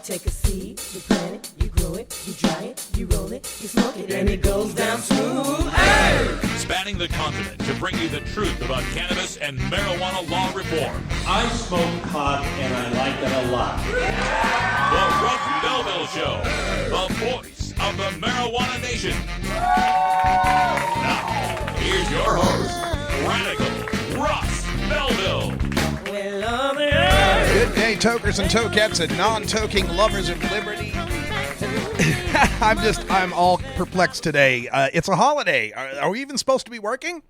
take a seed, you plant it, you grow it, you dry it, you roll it, you smoke it, and it goes down smooth. Hey! Spanning the continent to bring you the truth about cannabis and marijuana law reform. I smoke pot and I like it a lot. The Russ Belville Show, the voice of the marijuana nation. Now, here's your host, Radical Russ Belville. Good day, tokers and tokettes and non-toking lovers of liberty. I'm all perplexed today. It's a holiday. Are we even supposed to be working?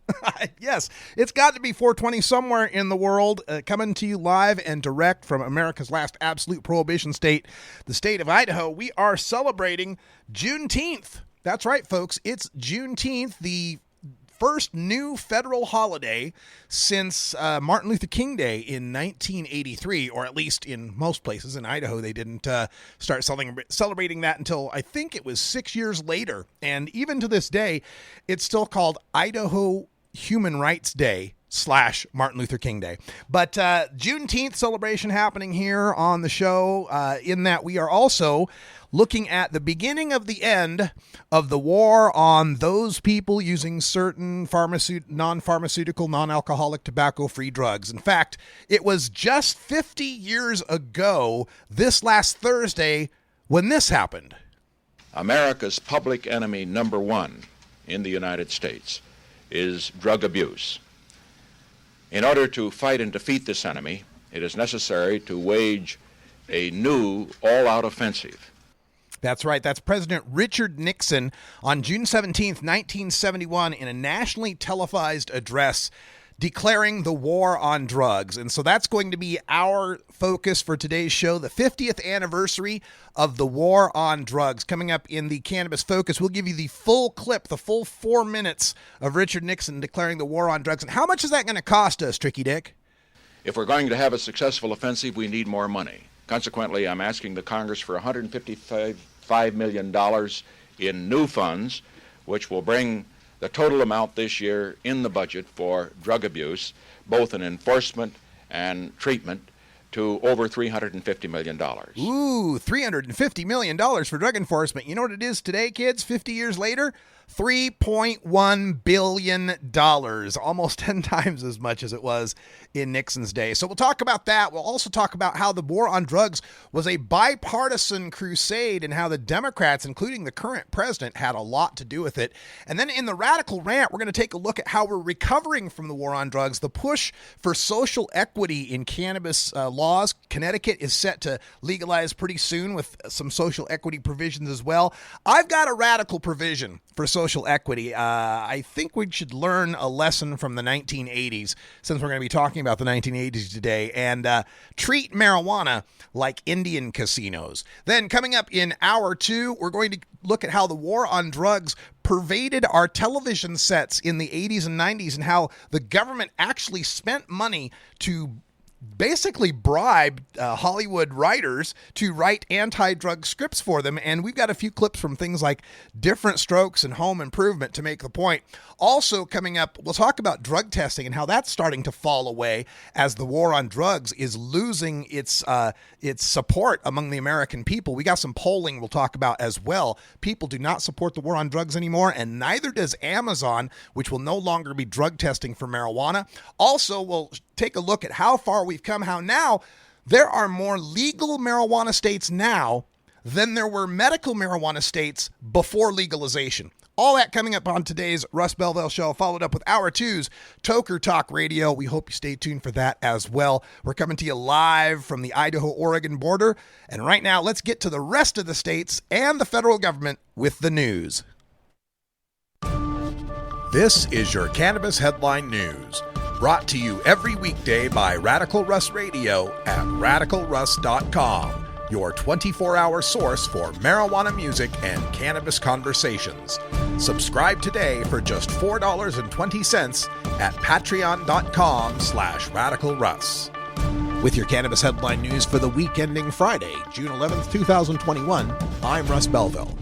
Yes, it's got to be 420 somewhere in the world. Coming to you live and direct from America's last absolute prohibition state, the state of Idaho. We are celebrating Juneteenth. That's right, folks. It's Juneteenth, the first new federal holiday since Martin Luther King Day in 1983, or at least in most places. In Idaho, they didn't start celebrating that until I think it was 6 years later. And even to this day, it's still called Idaho Human Rights Day / Martin Luther King Day. But Juneteenth celebration happening here on the show, in that we are also looking at the beginning of the end of the war on those people using certain non-pharmaceutical, non-alcoholic, tobacco-free drugs. In fact, it was just 50 years ago, this last Thursday, when this happened. America's public enemy number one in the United States is drug abuse. In order to fight and defeat this enemy, it is necessary to wage a new all-out offensive. That's right. That's President Richard Nixon on June 17th, 1971, in a nationally televised address declaring the war on drugs. And so that's going to be our focus for today's show, the 50th anniversary of the war on drugs. Coming up in the Cannabis Focus, we'll give you the full clip, the full 4 minutes of Richard Nixon declaring the war on drugs. And how much is that going to cost us, Tricky Dick? If we're going to have a successful offensive, we need more money. Consequently, I'm asking the Congress for $155 million in new funds, which will bring the total amount this year in the budget for drug abuse, both in enforcement and treatment, to over $350 million. Ooh, $350 million for drug enforcement. You know what it is today, kids, 50 years later? $3.1 billion, almost 10 times as much as it was in Nixon's day. So we'll talk about that. We'll also talk about how the war on drugs was a bipartisan crusade and how the Democrats, including the current president, had a lot to do with it. And then in the Radical Rant, we're going to take a look at how we're recovering from the war on drugs, the push for social equity in cannabis laws. Connecticut is set to legalize pretty soon with some social equity provisions as well. I've got a radical provision for social equity. I think we should learn a lesson from the 1980s, since we're going to be talking about the 1980s today, and treat marijuana like Indian casinos. Then coming up in hour 2, we're going to look at how the war on drugs pervaded our television sets in the 80s and 90s, and how the government actually spent money to basically bribe Hollywood writers to write anti-drug scripts for them. And we've got a few clips from things like Different Strokes and Home Improvement to make the point. Also coming up, we'll talk about drug testing and how that's starting to fall away as the war on drugs is losing its support among the American people. We got some polling we'll talk about as well. People do not support the war on drugs anymore, and neither does Amazon, which will no longer be drug testing for marijuana. Also, we'll take a look at how far we've come, how now there are more legal marijuana states now than there were medical marijuana states before legalization. All that coming up on today's Russ Belville Show, followed up with Hour 2's Toker Talk Radio. We hope you stay tuned for that as well. We're coming to you live from the Idaho-Oregon border. And right now, let's get to the rest of the states and the federal government with the news. This is your Cannabis Headline News, brought to you every weekday by Radical Russ Radio at radicalruss.com, your 24-hour source for marijuana music and cannabis conversations. Subscribe today for just $4.20 at patreon.com/radicalruss. With your Cannabis Headline News for the week ending Friday, June 11th, 2021, I'm Russ Belville.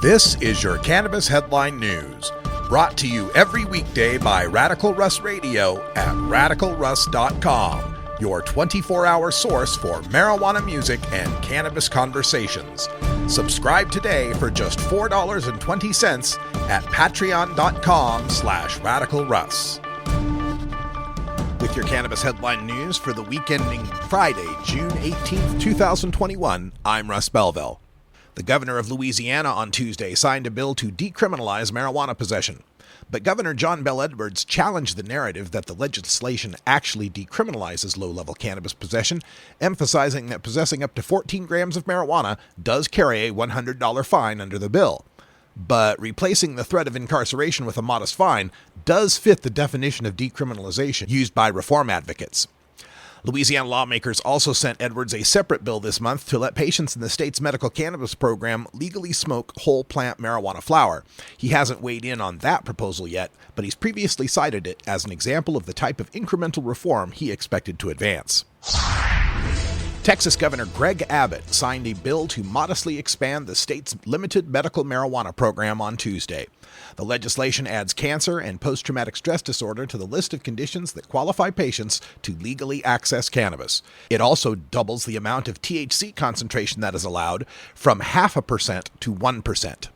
This is your Cannabis Headline News, brought to you every weekday by Radical Russ Radio at radicalruss.com, your 24-hour source for marijuana music and cannabis conversations. Subscribe today for just $4.20 at patreon.com/radicalruss. With your cannabis headline news for the week ending Friday, June 18th, 2021, I'm Russ Belville. The governor of Louisiana on Tuesday signed a bill to decriminalize marijuana possession. But Governor John Bel Edwards challenged the narrative that the legislation actually decriminalizes low-level cannabis possession, emphasizing that possessing up to 14 grams of marijuana does carry a $100 fine under the bill. But replacing the threat of incarceration with a modest fine does fit the definition of decriminalization used by reform advocates. Louisiana lawmakers also sent Edwards a separate bill this month to let patients in the state's medical cannabis program legally smoke whole plant marijuana flower. He hasn't weighed in on that proposal yet, but he's previously cited it as an example of the type of incremental reform he expected to advance. Texas Governor Greg Abbott signed a bill to modestly expand the state's limited medical marijuana program on Tuesday. The legislation adds cancer and post-traumatic stress disorder to the list of conditions that qualify patients to legally access cannabis. It also doubles the amount of THC concentration that is allowed from 0.5% to 1%.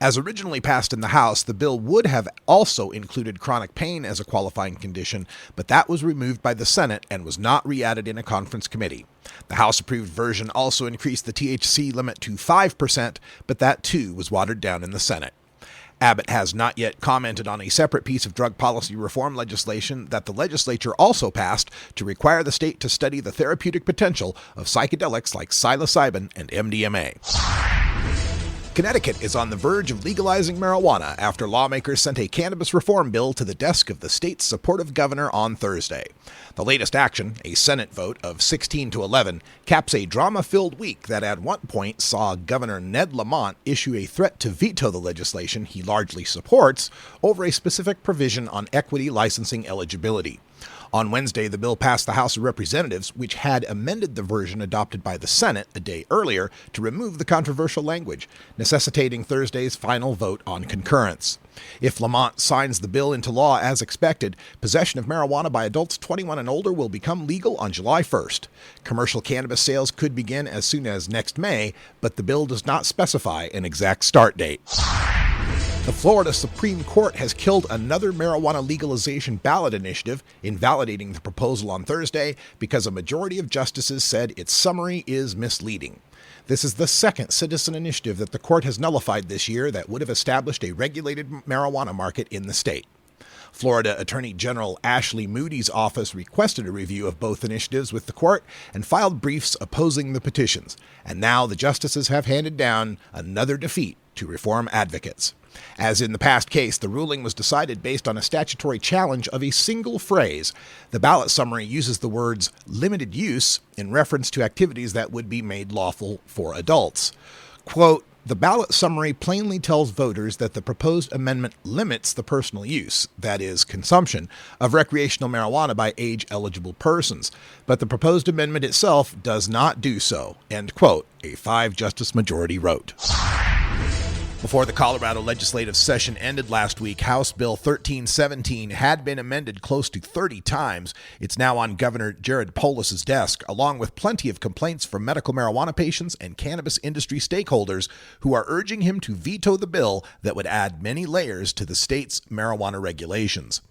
As originally passed in the House, the bill would have also included chronic pain as a qualifying condition, but that was removed by the Senate and was not re-added in a conference committee. The House-approved version also increased the THC limit to 5%, but that too was watered down in the Senate. Abbott has not yet commented on a separate piece of drug policy reform legislation that the legislature also passed to require the state to study the therapeutic potential of psychedelics like psilocybin and MDMA. Connecticut is on the verge of legalizing marijuana after lawmakers sent a cannabis reform bill to the desk of the state's supportive governor on Thursday. The latest action, a Senate vote of 16-11, caps a drama-filled week that at one point saw Governor Ned Lamont issue a threat to veto the legislation he largely supports over a specific provision on equity licensing eligibility. On Wednesday, the bill passed the House of Representatives, which had amended the version adopted by the Senate a day earlier to remove the controversial language, necessitating Thursday's final vote on concurrence. If Lamont signs the bill into law as expected, possession of marijuana by adults 21 and older will become legal on July 1st. Commercial cannabis sales could begin as soon as next May, but the bill does not specify an exact start date. The Florida Supreme Court has killed another marijuana legalization ballot initiative, invalidating the proposal on Thursday because a majority of justices said its summary is misleading. This is the second citizen initiative that the court has nullified this year that would have established a regulated marijuana market in the state. Florida Attorney General Ashley Moody's office requested a review of both initiatives with the court and filed briefs opposing the petitions. And now the justices have handed down another defeat to reform advocates. As in the past case, the ruling was decided based on a statutory challenge of a single phrase. The ballot summary uses the words limited use in reference to activities that would be made lawful for adults. Quote, the ballot summary plainly tells voters that the proposed amendment limits the personal use, that is, consumption, of recreational marijuana by age-eligible persons, but the proposed amendment itself does not do so, end quote, a 5-justice majority wrote. Before the Colorado legislative session ended last week, House Bill 1317 had been amended close to 30 times. It's now on Governor Jared Polis's desk, along with plenty of complaints from medical marijuana patients and cannabis industry stakeholders who are urging him to veto the bill that would add many layers to the state's marijuana regulations.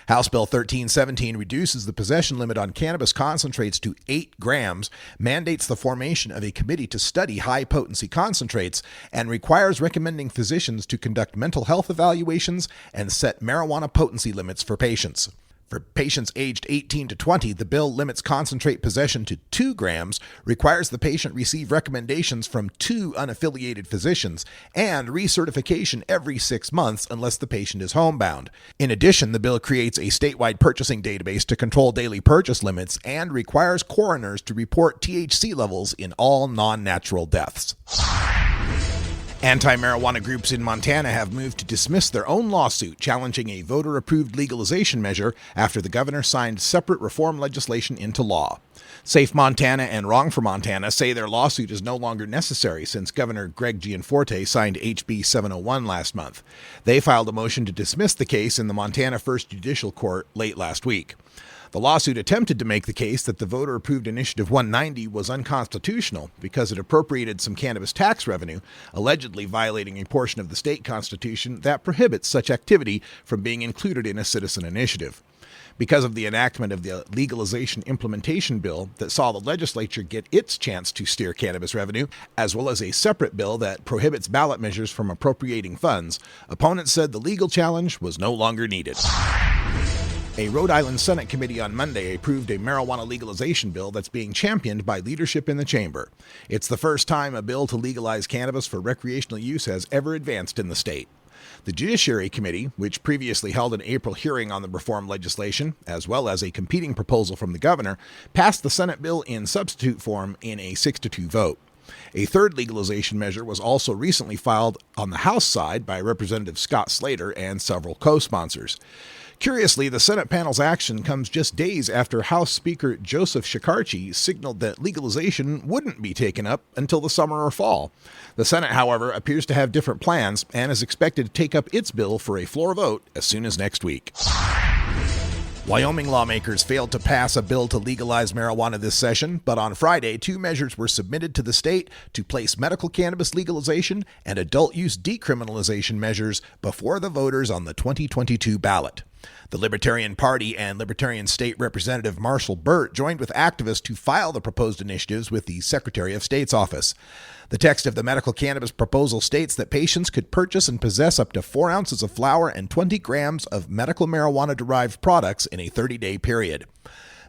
House Bill 1317 reduces the possession limit on cannabis concentrates to 8 grams, mandates the formation of a committee to study high-potency concentrates, and requires recommending physicians to conduct mental health evaluations and set marijuana potency limits for patients. For patients aged 18 to 20, the bill limits concentrate possession to 2 grams, requires the patient receive recommendations from 2 unaffiliated physicians, and recertification every 6 months unless the patient is homebound. In addition, the bill creates a statewide purchasing database to control daily purchase limits and requires coroners to report THC levels in all non-natural deaths. Anti-marijuana groups in Montana have moved to dismiss their own lawsuit challenging a voter-approved legalization measure after the governor signed separate reform legislation into law. Safe Montana and Wrong for Montana say their lawsuit is no longer necessary since Governor Greg Gianforte signed HB 701 last month. They filed a motion to dismiss the case in the Montana First Judicial Court late last week. The lawsuit attempted to make the case that the voter-approved Initiative 190 was unconstitutional because it appropriated some cannabis tax revenue, allegedly violating a portion of the state constitution that prohibits such activity from being included in a citizen initiative. Because of the enactment of the legalization implementation bill that saw the legislature get its chance to steer cannabis revenue, as well as a separate bill that prohibits ballot measures from appropriating funds, opponents said the legal challenge was no longer needed. A Rhode Island Senate committee on Monday approved a marijuana legalization bill that's being championed by leadership in the chamber. It's the first time a bill to legalize cannabis for recreational use has ever advanced in the state. The Judiciary Committee, which previously held an April hearing on the reform legislation, as well as a competing proposal from the governor, passed the Senate bill in substitute form in a 6-2 vote. A third legalization measure was also recently filed on the House side by Representative Scott Slater and several co-sponsors. Curiously, the Senate panel's action comes just days after House Speaker Joseph Shekarchi signaled that legalization wouldn't be taken up until the summer or fall. The Senate, however, appears to have different plans and is expected to take up its bill for a floor vote as soon as next week. Wyoming lawmakers failed to pass a bill to legalize marijuana this session, but on Friday, 2 measures were submitted to the state to place medical cannabis legalization and adult use decriminalization measures before the voters on the 2022 ballot. The Libertarian Party and Libertarian State Representative Marshall Burt joined with activists to file the proposed initiatives with the Secretary of State's office. The text of the medical cannabis proposal states that patients could purchase and possess up to 4 ounces of flower and 20 grams of medical marijuana-derived products in a 30-day period.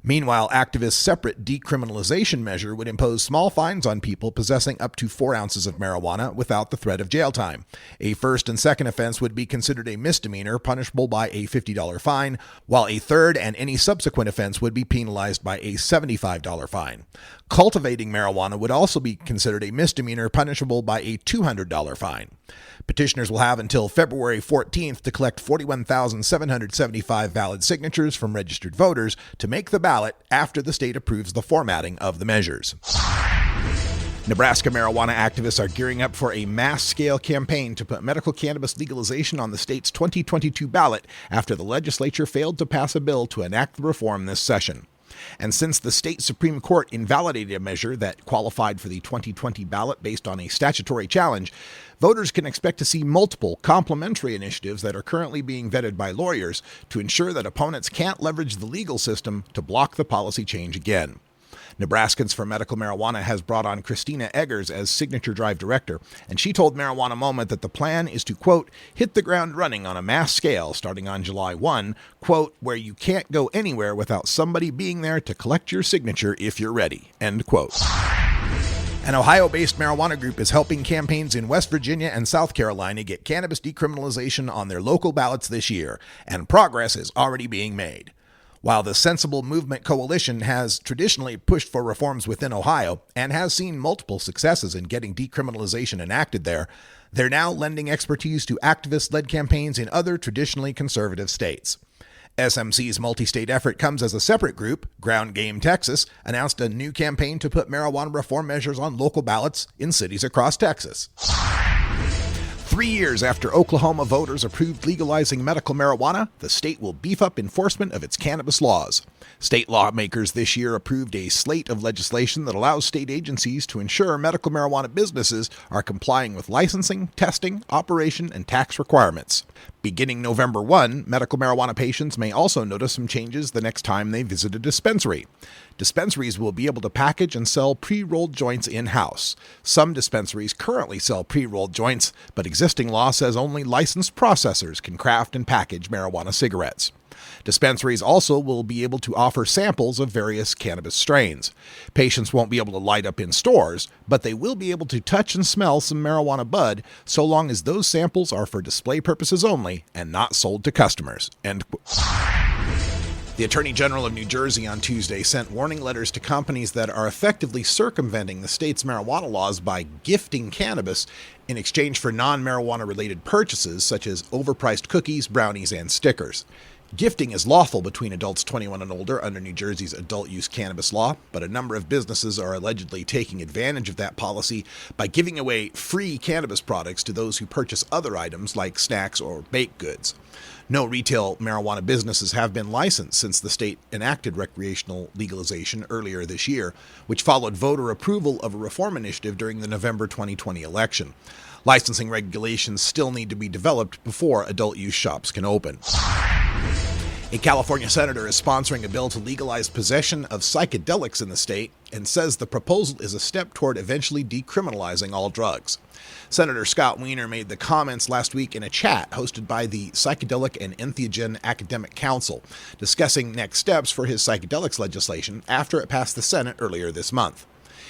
Meanwhile, activists' separate decriminalization measure would impose small fines on people possessing up to 4 ounces of marijuana without the threat of jail time. A first and second offense would be considered a misdemeanor, punishable by a $50 fine, while a third and any subsequent offense would be penalized by a $75 fine. Cultivating marijuana would also be considered a misdemeanor, punishable by a $200 fine. Petitioners will have until February 14th to collect 41,775 valid signatures from registered voters to make the ballot after the state approves the formatting of the measures. Nebraska marijuana activists are gearing up for a mass-scale campaign to put medical cannabis legalization on the state's 2022 ballot after the legislature failed to pass a bill to enact the reform this session. And since the state Supreme Court invalidated a measure that qualified for the 2020 ballot based on a statutory challenge, voters can expect to see multiple complementary initiatives that are currently being vetted by lawyers to ensure that opponents can't leverage the legal system to block the policy change again. Nebraskans for Medical Marijuana has brought on Christina Eggers as Signature Drive Director, and she told Marijuana Moment that the plan is to, quote, hit the ground running on a mass scale starting on July 1, quote, where you can't go anywhere without somebody being there to collect your signature if you're ready, end quote. An Ohio-based marijuana group is helping campaigns in West Virginia and South Carolina get cannabis decriminalization on their local ballots this year, and progress is already being made. While the Sensible Movement Coalition has traditionally pushed for reforms within Ohio and has seen multiple successes in getting decriminalization enacted there, they're now lending expertise to activist-led campaigns in other traditionally conservative states. SMC's multi-state effort comes as a separate group. Ground Game Texas announced a new campaign to put marijuana reform measures on local ballots in cities across Texas. 3 years after Oklahoma voters approved legalizing medical marijuana, the state will beef up enforcement of its cannabis laws. State lawmakers this year approved a slate of legislation that allows state agencies to ensure medical marijuana businesses are complying with licensing, testing, operation, and tax requirements. Beginning November 1, medical marijuana patients may also notice some changes the next time they visit a dispensary. Dispensaries will be able to package and sell pre-rolled joints in-house. Some dispensaries currently sell pre-rolled joints, but existing law says only licensed processors can craft and package marijuana cigarettes. Dispensaries also will be able to offer samples of various cannabis strains. Patients won't be able to light up in stores, but they will be able to touch and smell some marijuana bud so long as those samples are for display purposes only and not sold to customers. End quote. The Attorney General of New Jersey on Tuesday sent warning letters to companies that are effectively circumventing the state's marijuana laws by gifting cannabis in exchange for non-marijuana related purchases such as overpriced cookies, brownies, and stickers. Gifting is lawful between adults 21 and older under New Jersey's adult use cannabis law, but a number of businesses are allegedly taking advantage of that policy by giving away free cannabis products to those who purchase other items like snacks or baked goods. No retail marijuana businesses have been licensed since the state enacted recreational legalization earlier this year, which followed voter approval of a reform initiative during the November 2020 election. Licensing regulations still need to be developed before adult use shops can open. A California senator is sponsoring a bill to legalize possession of psychedelics in the state and says the proposal is a step toward eventually decriminalizing all drugs. Senator Scott Wiener made the comments last week in a chat hosted by the Psychedelic and Entheogen Academic Council, discussing next steps for his psychedelics legislation after it passed the Senate earlier this month.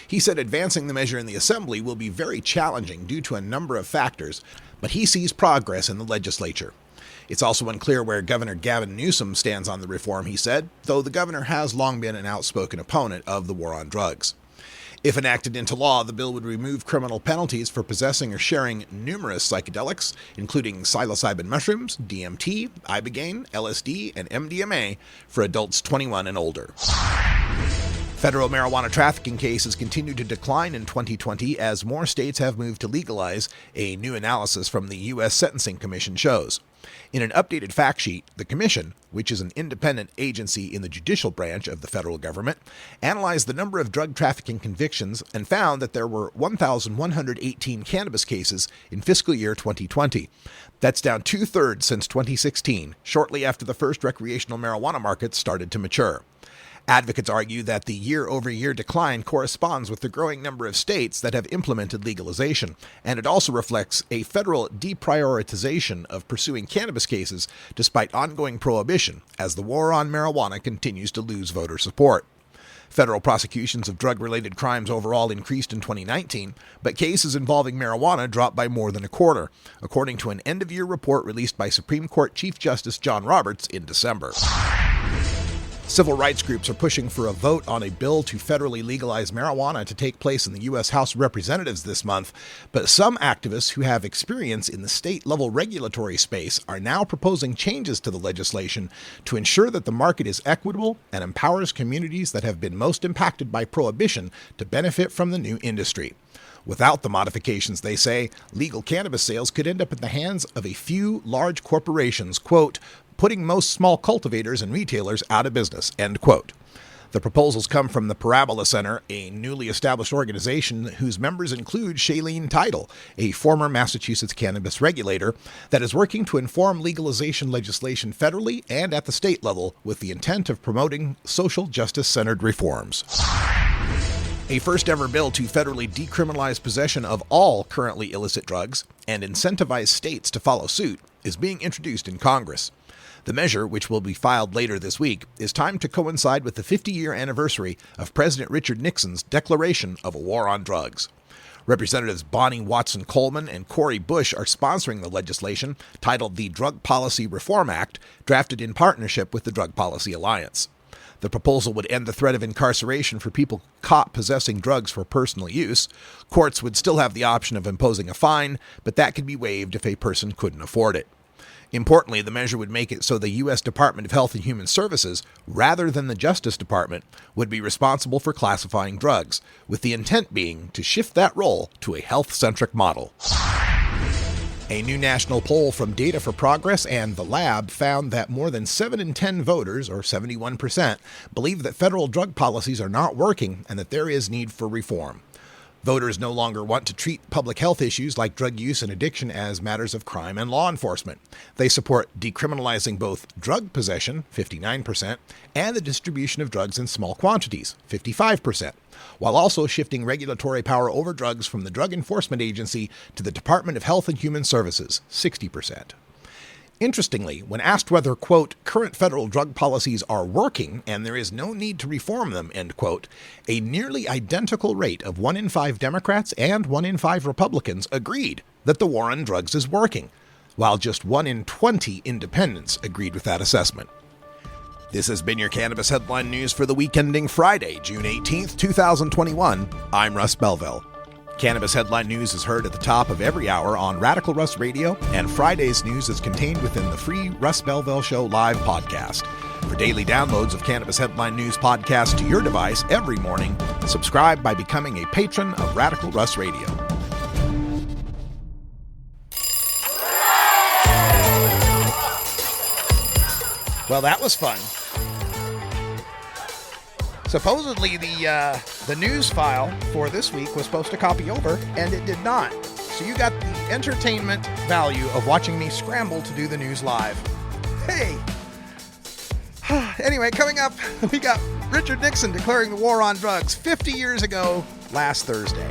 He said advancing the measure in the Assembly will be very challenging due to a number of factors, but he sees progress in the legislature. It's also unclear where Governor Gavin Newsom stands on the reform, he said, though the governor has long been an outspoken opponent of the war on drugs. If enacted into law, the bill would remove criminal penalties for possessing or sharing numerous psychedelics, including psilocybin mushrooms, DMT, ibogaine, LSD, and MDMA for adults 21 and older. Federal marijuana trafficking cases continue to decline in 2020 as more states have moved to legalize, a new analysis from the U.S. Sentencing Commission shows. In an updated fact sheet, the Commission, which is an independent agency in the judicial branch of the federal government, analyzed the number of drug trafficking convictions and found that there were 1,118 cannabis cases in fiscal year 2020. That's down 2/3 since 2016, shortly after the first recreational marijuana market started to mature. Advocates argue that the year-over-year decline corresponds with the growing number of states that have implemented legalization, and it also reflects a federal deprioritization of pursuing cannabis cases despite ongoing prohibition, as the war on marijuana continues to lose voter support. Federal prosecutions of drug-related crimes overall increased in 2019, but cases involving marijuana dropped by more than a quarter, according to an end-of-year report released by Supreme Court Chief Justice John Roberts in December. Civil rights groups are pushing for a vote on a bill to federally legalize marijuana to take place in the U.S. House of Representatives this month, but some activists who have experience in the state-level regulatory space are now proposing changes to the legislation to ensure that the market is equitable and empowers communities that have been most impacted by prohibition to benefit from the new industry. Without the modifications, they say, legal cannabis sales could end up in the hands of a few large corporations, quote, putting most small cultivators and retailers out of business, end quote. The proposals come from the Parabola Center, a newly established organization whose members include Shailene Title, a former Massachusetts cannabis regulator, that is working to inform legalization legislation federally and at the state level with the intent of promoting social justice-centered reforms. A first-ever bill to federally decriminalize possession of all currently illicit drugs and incentivize states to follow suit is being introduced in Congress. The measure, which will be filed later this week, is timed to coincide with the 50-year anniversary of President Richard Nixon's declaration of a war on drugs. Representatives Bonnie Watson Coleman and Cori Bush are sponsoring the legislation titled the Drug Policy Reform Act, drafted in partnership with the Drug Policy Alliance. The proposal would end the threat of incarceration for people caught possessing drugs for personal use. Courts would still have the option of imposing a fine, but that could be waived if a person couldn't afford it. Importantly, the measure would make it so the U.S. Department of Health and Human Services, rather than the Justice Department, would be responsible for classifying drugs, with the intent being to shift that role to a health-centric model. A new national poll from Data for Progress and The Lab found that more than 7 in 10 voters, or 71%, believe that federal drug policies are not working and that there is need for reform. Voters no longer want to treat public health issues like drug use and addiction as matters of crime and law enforcement. They support decriminalizing both drug possession, 59%, and the distribution of drugs in small quantities, 55%, while also shifting regulatory power over drugs from the Drug Enforcement Agency to the Department of Health and Human Services, 60%. Interestingly, when asked whether, quote, current federal drug policies are working and there is no need to reform them, end quote, a nearly identical rate of 1 in 5 Democrats and 1 in 5 Republicans agreed that the war on drugs is working, while just 1 in 20 independents agreed with that assessment. This has been your Cannabis Headline News for the week ending Friday, June 18th, 2021. I'm Russ Belville. Cannabis Headline News is heard at the top of every hour on Radical Russ Radio, and Friday's news is contained within the free Russ Belville Show live podcast. For daily downloads of Cannabis Headline News podcast to your device every morning, subscribe by becoming a patron of Radical Russ Radio. Well, that was fun. Supposedly, the news file for this week was supposed to copy over, and it did not. So you got the entertainment value of watching me scramble to do the news live. Hey! Anyway, coming up, we got Richard Nixon declaring the war on drugs 50 years ago last Thursday.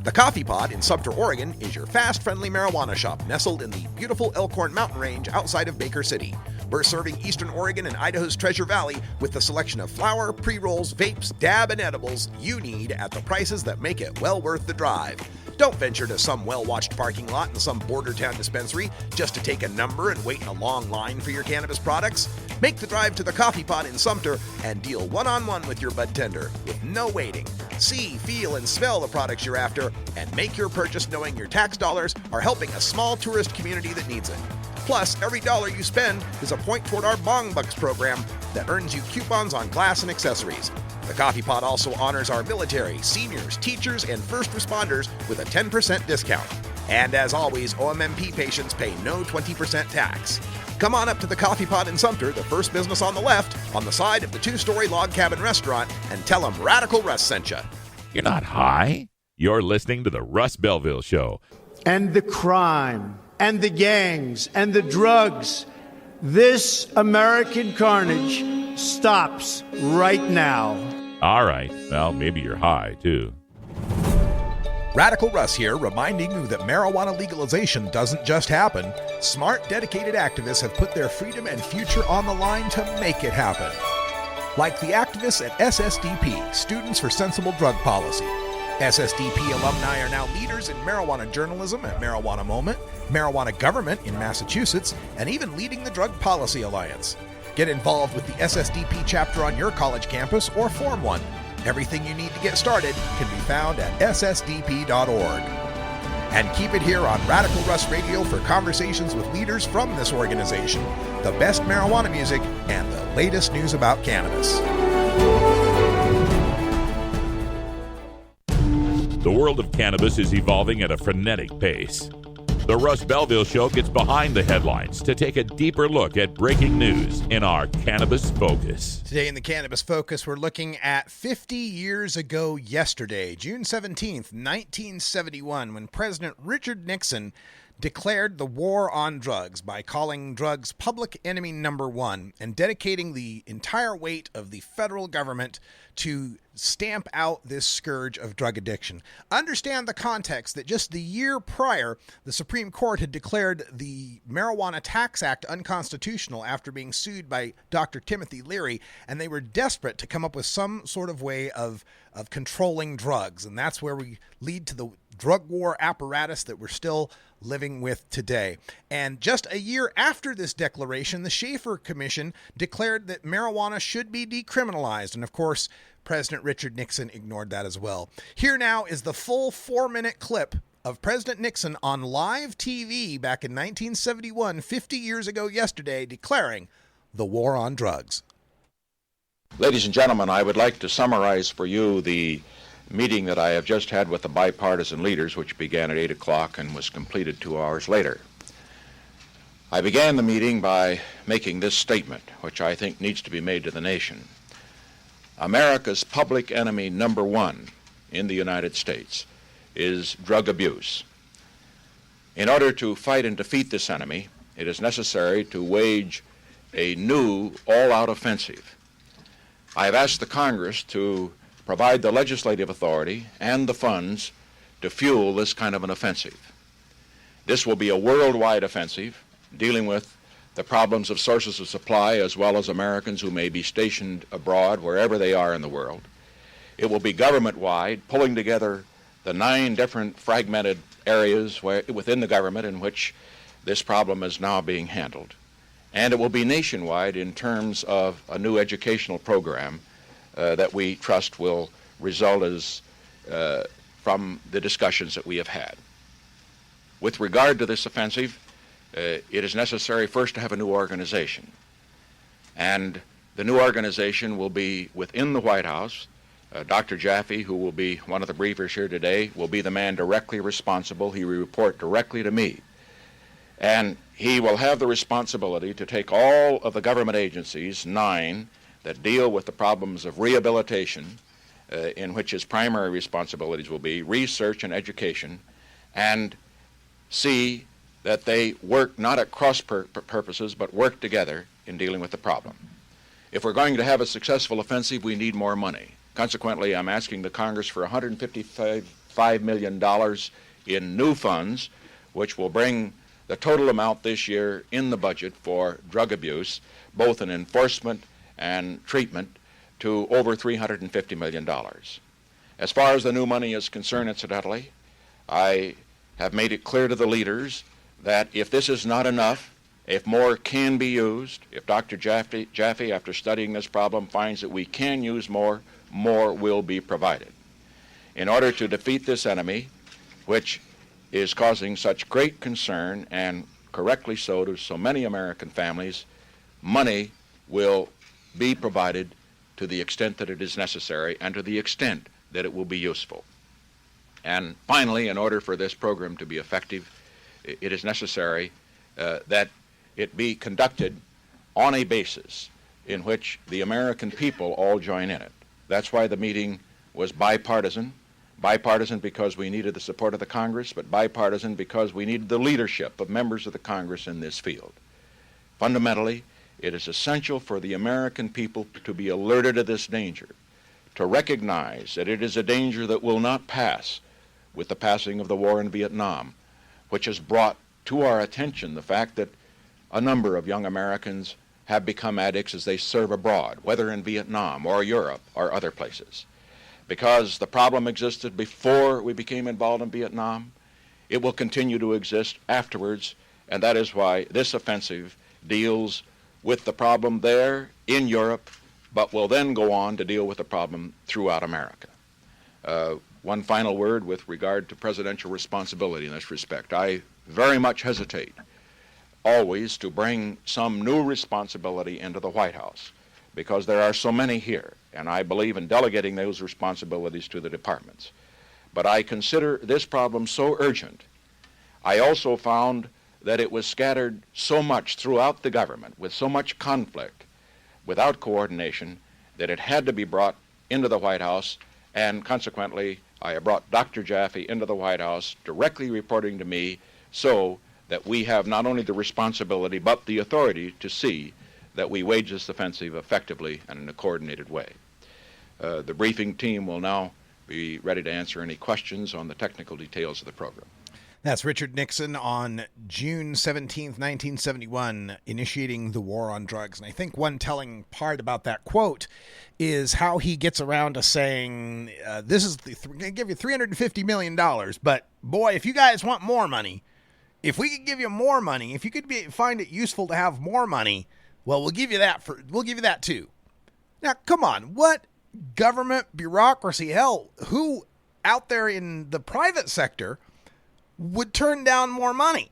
The Coffee Pod in Sumter, Oregon is your fast, friendly marijuana shop nestled in the beautiful Elkhorn Mountain Range outside of Baker City. We're serving Eastern Oregon and Idaho's Treasure Valley with the selection of flower, pre-rolls, vapes, dab, and edibles you need at the prices that make it well worth the drive. Don't venture to some well-watched parking lot in some border town dispensary just to take a number and wait in a long line for your cannabis products. Make the drive to the Coffee Pot in Sumter and deal one-on-one with your bud tender with no waiting. See, feel, and smell the products you're after and make your purchase knowing your tax dollars are helping a small tourist community that needs it. Plus, every dollar you spend is a point toward our Bong Bucks program that earns you coupons on glass and accessories. The Coffee Pot also honors our military, seniors, teachers, and first responders with a 10% discount. And as always, OMMP patients pay no 20% tax. Come on up to the Coffee Pot in Sumter, the first business on the left, on the side of the 2-story log cabin restaurant, and tell them Radical Russ sent you. You're not high. You're listening to the Russ Belville Show. And the crime, and the gangs, and the drugs. This American carnage stops right now. All right. Well, maybe you're high, too. Radical Russ here, reminding you that marijuana legalization doesn't just happen. Smart, dedicated activists have put their freedom and future on the line to make it happen. Like the activists at SSDP, Students for Sensible Drug Policy. SSDP alumni are now leaders in marijuana journalism at Marijuana Moment, Marijuana Government in Massachusetts, and even leading the Drug Policy Alliance. Get involved with the SSDP chapter on your college campus or form one. Everything you need to get started can be found at ssdp.org. And keep it here on Radical Russ Radio for conversations with leaders from this organization, the best marijuana music, and the latest news about cannabis. The world of cannabis is evolving at a frenetic pace. The Russ Belville Show gets behind the headlines to take a deeper look at breaking news in our Cannabis Focus. Today in the Cannabis Focus, we're looking at 50 years ago yesterday, June 17th, 1971, when President Richard Nixon declared the war on drugs by calling drugs public enemy number one and dedicating the entire weight of the federal government to stamp out this scourge of drug addiction. Understand the context that just the year prior, the Supreme Court had declared the Marijuana Tax Act unconstitutional after being sued by Dr. Timothy Leary, and they were desperate to come up with some sort of way of controlling drugs, and that's where we lead to the drug war apparatus that we're still living with today. And just a year after this declaration, the Schaefer Commission declared that marijuana should be decriminalized. And of course, President Richard Nixon ignored that as well. Here now is the full 4-minute clip of President Nixon on live TV back in 1971, 50 years ago yesterday, declaring the war on drugs. Ladies and gentlemen, I would like to summarize for you the meeting that I have just had with the bipartisan leaders, which began at 8 o'clock and was completed 2 hours later. I began the meeting by making this statement, which I think needs to be made to the nation. America's public enemy number one in the United States is drug abuse. In order to fight and defeat this enemy, it is necessary to wage a new all-out offensive. I have asked the Congress to provide the legislative authority and the funds to fuel this kind of an offensive. This will be a worldwide offensive dealing with the problems of sources of supply as well as Americans who may be stationed abroad wherever they are in the world. It will be government-wide, pulling together the 9 different fragmented areas within the government in which this problem is now being handled. And it will be nationwide in terms of a new educational program that we trust will result from the discussions that we have had. With regard to this offensive, it is necessary first to have a new organization. And the new organization will be within the White House. Dr. Jaffe, who will be one of the briefers here today, will be the man directly responsible. He will report directly to me. And he will have the responsibility to take all of the government agencies, 9, that deal with the problems of rehabilitation, in which his primary responsibilities will be research and education, and see that they work not at cross purposes, but work together in dealing with the problem. If we're going to have a successful offensive, we need more money. Consequently, I'm asking the Congress for $155 million in new funds, which will bring the total amount this year in the budget for drug abuse, both in enforcement and treatment, to over $350 million. As far as the new money is concerned, incidentally, I have made it clear to the leaders that if this is not enough, if more can be used, if Dr. Jaffe, after studying this problem, finds that we can use more, more will be provided. In order to defeat this enemy, which is causing such great concern, and correctly so, to so many American families, money will be provided to the extent that it is necessary and to the extent that it will be useful. And finally, in order for this program to be effective, it is necessary that it be conducted on a basis in which the American people all join in it. That's why the meeting was bipartisan. Bipartisan because we needed the support of the Congress, but bipartisan because we needed the leadership of members of the Congress in this field. Fundamentally, it is essential for the American people to be alerted to this danger, to recognize that it is a danger that will not pass with the passing of the war in Vietnam, which has brought to our attention the fact that a number of young Americans have become addicts as they serve abroad, whether in Vietnam or Europe or other places. Because the problem existed before we became involved in Vietnam, it will continue to exist afterwards, and that is why this offensive deals with the problem there in Europe, but will then go on to deal with the problem throughout America. One final word with regard to presidential responsibility in this respect. I very much hesitate always to bring some new responsibility into the White House, because there are so many here, and I believe in delegating those responsibilities to the departments. But I consider this problem so urgent. I also found that it was scattered so much throughout the government, with so much conflict, without coordination, that it had to be brought into the White House, and consequently, I have brought Dr. Jaffe into the White House, directly reporting to me, so that we have not only the responsibility, but the authority to see that we wage this offensive effectively and in a coordinated way. The briefing team will now be ready to answer any questions on the technical details of the program. That's Richard Nixon on June 17th, 1971, initiating the war on drugs. And I think one telling part about that quote is how he gets around to saying, I'm going to give you $350 million, but boy, if you guys want more money, if we could give you more money, if you could find it useful to have more money, well, we'll give you that too. Now, come on, what government bureaucracy, hell, who out there in the private sector would turn down more money?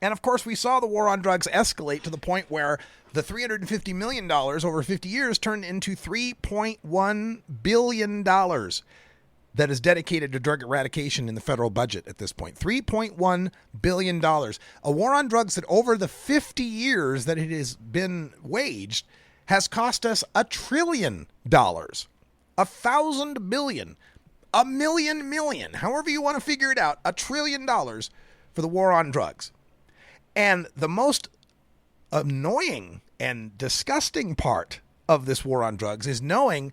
And of course, we saw the war on drugs escalate to the point where the $350 million over 50 years turned into $3.1 billion that is dedicated to drug eradication in the federal budget at this point. $3.1 billion. A war on drugs that over the 50 years that it has been waged has cost us $1 trillion, 1,000 billion, a million, however you want to figure it out, $1 trillion for the war on drugs. And the most annoying and disgusting part of this war on drugs is knowing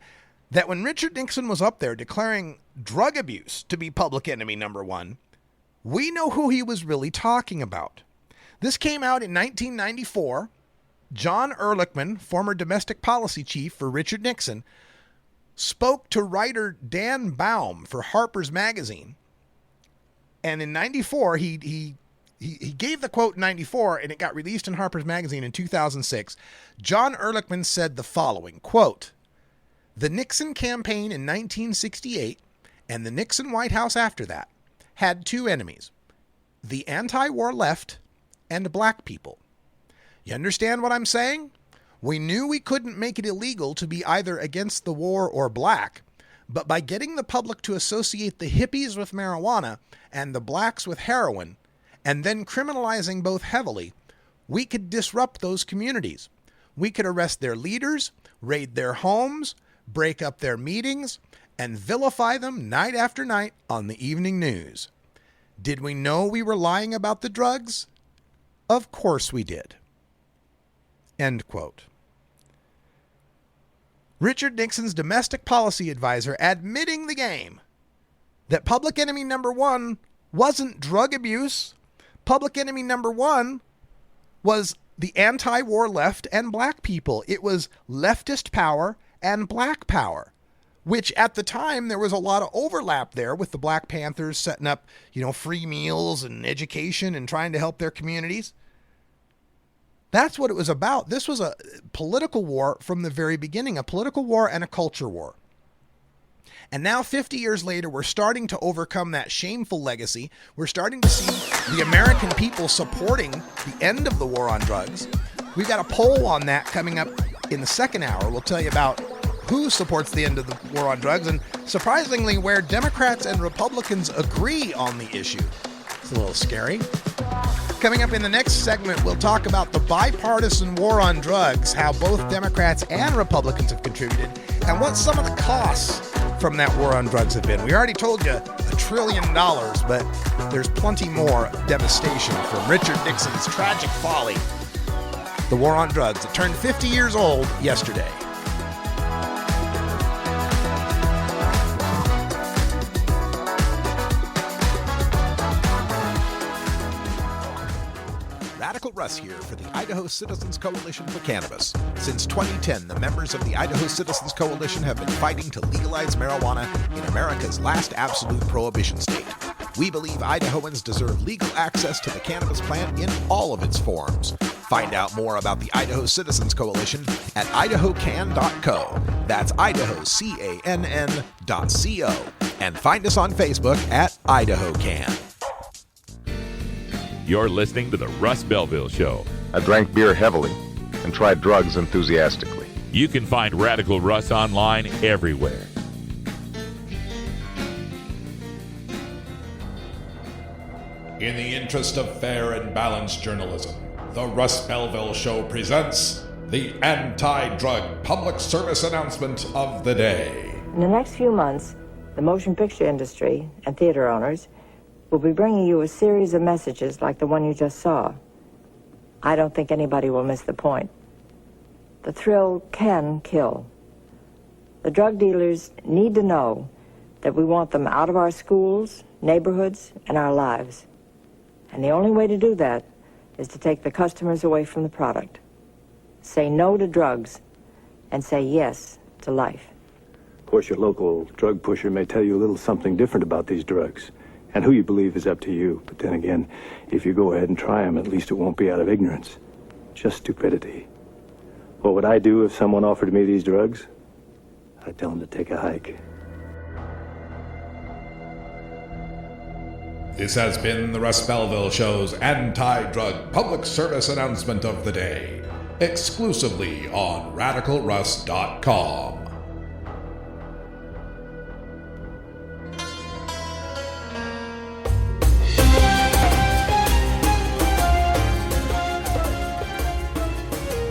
that when Richard Nixon was up there declaring drug abuse to be public enemy number one, we know who he was really talking about. This came out in 1994. John Ehrlichman, former domestic policy chief for Richard Nixon, spoke to writer Dan Baum for Harper's Magazine. And in 94, he gave the quote in 94, and it got released in Harper's Magazine in 2006. John Ehrlichman said the following, quote, The Nixon campaign in 1968 and the Nixon White House after that had two enemies, the anti-war left and black people. You understand what I'm saying? We knew we couldn't make it illegal to be either against the war or black, but by getting the public to associate the hippies with marijuana and the blacks with heroin, and then criminalizing both heavily, we could disrupt those communities. We could arrest their leaders, raid their homes, break up their meetings, and vilify them night after night on the evening news. Did we know we were lying about the drugs? Of course we did. End quote. Richard Nixon's domestic policy advisor admitting the game that public enemy number one wasn't drug abuse. Public enemy number one was the anti-war left and black people. It was leftist power and black power, which at the time there was a lot of overlap there with the Black Panthers setting up, free meals and education and trying to help their communities. That's what it was about. This was a political war from the very beginning, a political war and a culture war. And now 50 years later, we're starting to overcome that shameful legacy. We're starting to see the American people supporting the end of the war on drugs. We've got a poll on that coming up in the second hour. We'll tell you about who supports the end of the war on drugs and, surprisingly, where Democrats and Republicans agree on the issue. It's a little scary. Coming up in the next segment, we'll talk about the bipartisan war on drugs, how both Democrats and Republicans have contributed, and what some of the costs from that war on drugs have been. We already told you $1 trillion, but there's plenty more devastation from Richard Nixon's tragic folly. The war on drugs. It turned 50 years old yesterday. Radical Russ here for the Idaho Citizens Coalition for Cannabis. Since 2010, the members of the Idaho Citizens Coalition have been fighting to legalize marijuana in America's last absolute prohibition state. We believe Idahoans deserve legal access to the cannabis plant in all of its forms. Find out more about the Idaho Citizens Coalition at idahocan.co. That's idahocann.co. And find us on Facebook at Idaho Can. You're listening to The Russ Belville Show. I drank beer heavily and tried drugs enthusiastically. You can find Radical Russ online everywhere. In the interest of fair and balanced journalism, The Russ Belville Show presents the anti-drug public service announcement of the day. In the next few months, the motion picture industry and theater owners will be bringing you a series of messages like the one you just saw. I don't think anybody will miss the point. The thrill can kill. The drug dealers need to know that we want them out of our schools, neighborhoods, and our lives. And the only way to do that is to take the customers away from the product. Say no to drugs and say yes to life. Of course, your local drug pusher may tell you a little something different about these drugs. And who you believe is up to you. But then again, if you go ahead and try them, at least it won't be out of ignorance. Just stupidity. What would I do if someone offered me these drugs? I'd tell them to take a hike. This has been the Russ Belville Show's anti-drug public service announcement of the day, exclusively on RadicalRuss.com.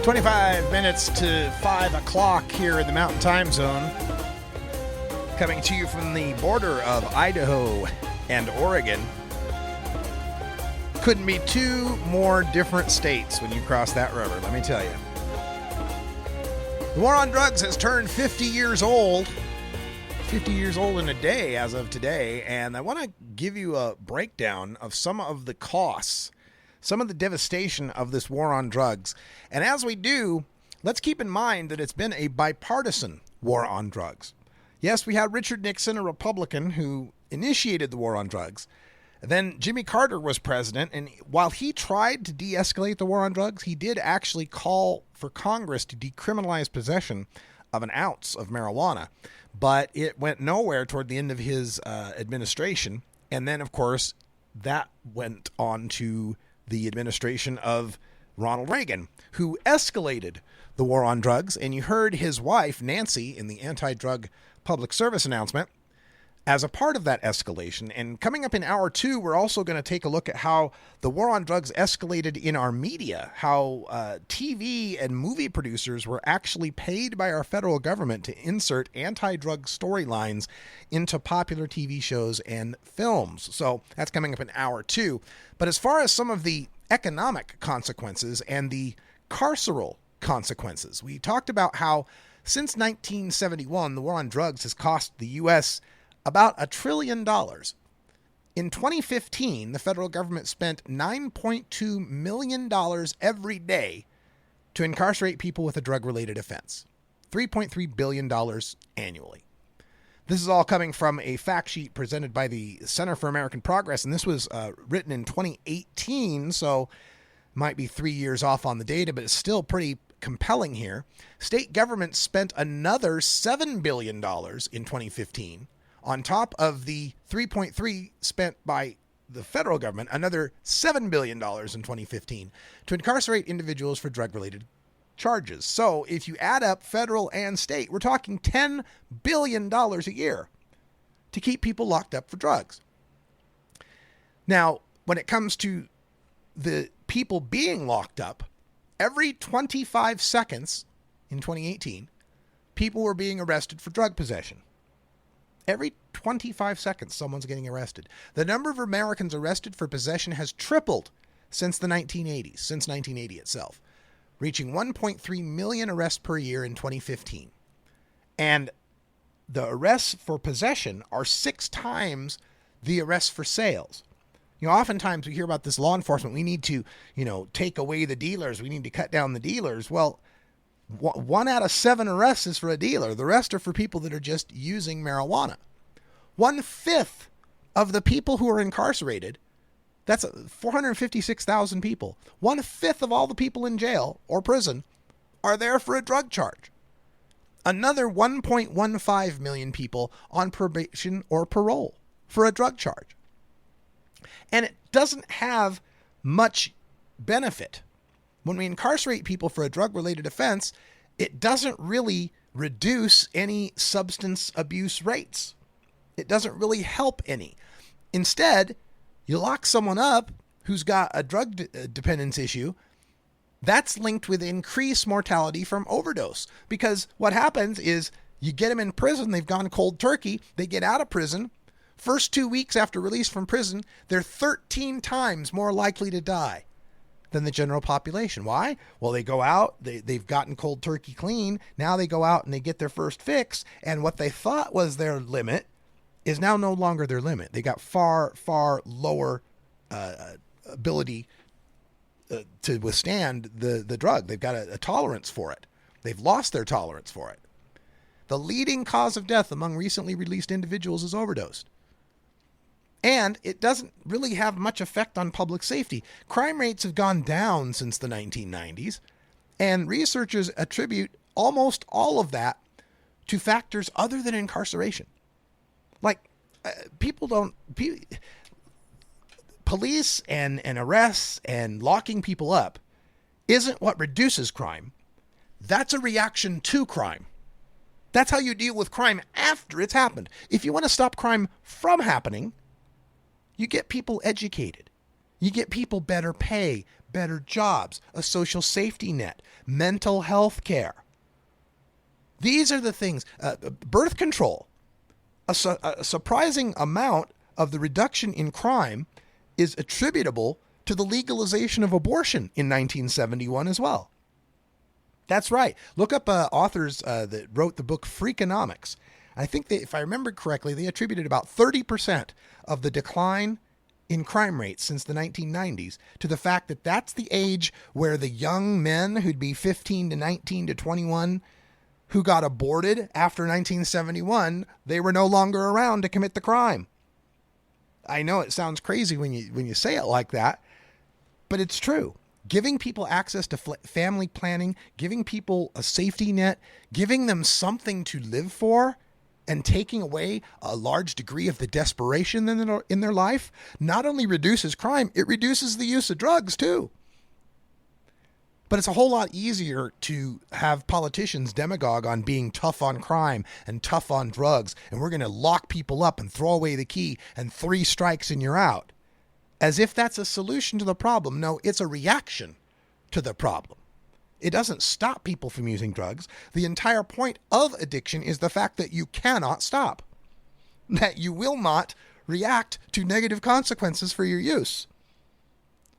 "25 minutes to 5 o'clock here in the Mountain Time Zone. Coming to you from the border of Idaho and Oregon. Couldn't be two more different states when you cross that river, let me tell you. The war on drugs has turned 50 years old. 50 years old in a day as of today, and I want to give you a breakdown of some of the costs, some of the devastation of this war on drugs. And as we do, let's keep in mind that it's been a bipartisan war on drugs. Yes, we had Richard Nixon, a Republican, who initiated the war on drugs. Then Jimmy Carter was president, and while he tried to de-escalate the war on drugs, he did actually call for Congress to decriminalize possession of an ounce of marijuana. But it went nowhere toward the end of his administration. And then, of course, that went on to the administration of Ronald Reagan, who escalated the war on drugs. And you heard his wife, Nancy, in the anti-drug public service announcement as a part of that escalation. And coming up in hour 2, we're also going to take a look at how the war on drugs escalated in our media, how TV and movie producers were actually paid by our federal government to insert anti-drug storylines into popular TV shows and films. So that's coming up in hour 2. But as far as some of the economic consequences and the carceral consequences, we talked about how since 1971, the war on drugs has cost the U.S. about $1 trillion. In 2015, the federal government spent $9.2 million every day to incarcerate people with a drug-related offense. $3.3 billion annually. This is all coming from a fact sheet presented by the Center for American Progress, and this was written in 2018, so might be 3 years off on the data, but it's still pretty compelling here. State governments spent another $7 billion in 2015, on top of the 3.3 spent by the federal government, another $7 billion in 2015 to incarcerate individuals for drug-related charges. So if you add up federal and state, we're talking $10 billion a year to keep people locked up for drugs. Now, when it comes to the people being locked up, every 25 seconds in 2018, people were being arrested for drug possession. Every 25 seconds, someone's getting arrested. The number of Americans arrested for possession has tripled since the 1980s, since 1980 itself, reaching 1.3 million arrests per year in 2015. And the arrests for possession are 6 times the arrests for sales. You know, oftentimes we hear about this law enforcement. We need to, take away the dealers. We need to cut down the dealers. Well, 1 out of 7 arrests is for a dealer. The rest are for people that are just using marijuana. 1/5 of the people who are incarcerated, that's 456,000 people. 1/5 of all the people in jail or prison are there for a drug charge. Another 1.15 million people on probation or parole for a drug charge. And it doesn't have much benefit. When we incarcerate people for a drug-related offense, it doesn't really reduce any substance abuse rates. It doesn't really help any. Instead, you lock someone up who's got a drug dependence issue, that's linked with increased mortality from overdose. Because what happens is you get them in prison, they've gone cold turkey, they get out of prison. First 2 weeks after release from prison, they're 13 times more likely to die than the general population. Why? Well, they go out, they've gotten cold turkey clean. Now they go out and they get their first fix. And what they thought was their limit is now no longer their limit. They got far, far lower ability to withstand the drug. They've got a tolerance for it. They've lost their tolerance for it. The leading cause of death among recently released individuals is overdose. And it doesn't really have much effect on public safety. Crime rates have gone down since the 1990s, and researchers attribute almost all of that to factors other than incarceration. Like, police and arrests and locking people up isn't what reduces crime. That's a reaction to crime. That's how you deal with crime after it's happened. If you want to stop crime from happening, you get people educated. You get people better pay, better jobs, a social safety net, mental health care. These are the things. Birth control. A surprising amount of the reduction in crime is attributable to the legalization of abortion in 1971 as well. That's right. Look up authors that wrote the book Freakonomics. I think if I remember correctly, they attributed about 30% of the decline in crime rates since the 1990s to the fact that that's the age where the young men who'd be 15 to 19 to 21 who got aborted after 1971, they were no longer around to commit the crime. I know it sounds crazy when you say it like that, but it's true. giving people access to family planning, giving people a safety net, giving them something to live for, and taking away a large degree of the desperation in their life not only reduces crime, it reduces the use of drugs too. But it's a whole lot easier to have politicians demagogue on being tough on crime and tough on drugs, and we're going to lock people up and throw away the key and 3 strikes and you're out. As if that's a solution to the problem. No, it's a reaction to the problem. It doesn't stop people from using drugs. The entire point of addiction is the fact that you cannot stop, that you will not react to negative consequences for your use.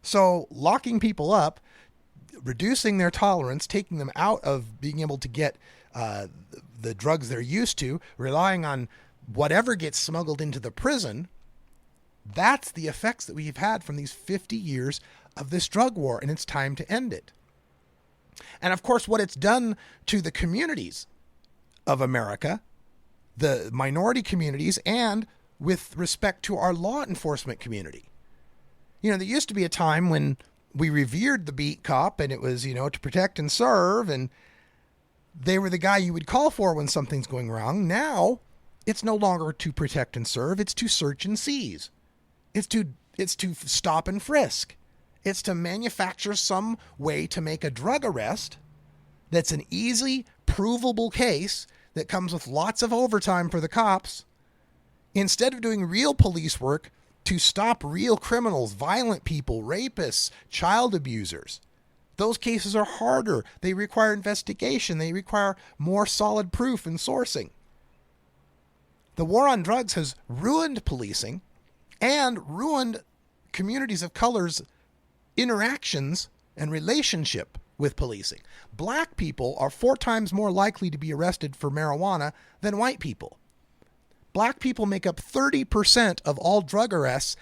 So locking people up, reducing their tolerance, taking them out of being able to get the drugs they're used to, relying on whatever gets smuggled into the prison, that's the effects that we've had from these 50 years of this drug war, and it's time to end it. And of course, what it's done to the communities of America, the minority communities, and with respect to our law enforcement community. You know, there used to be a time when we revered the beat cop, and it was, to protect and serve, and they were the guy you would call for when something's going wrong. Now, it's no longer to protect and serve, it's to search and seize. It's to stop and frisk. It's to manufacture some way to make a drug arrest that's an easy, provable case that comes with lots of overtime for the cops, instead of doing real police work to stop real criminals, violent people, rapists, child abusers. Those cases are harder. They require investigation. They require more solid proof and sourcing. The war on drugs has ruined policing and ruined communities of color's interactions and relationship with policing. Black people are 4 times more likely to be arrested for marijuana than white people. Black people make up 30% of all drug arrests,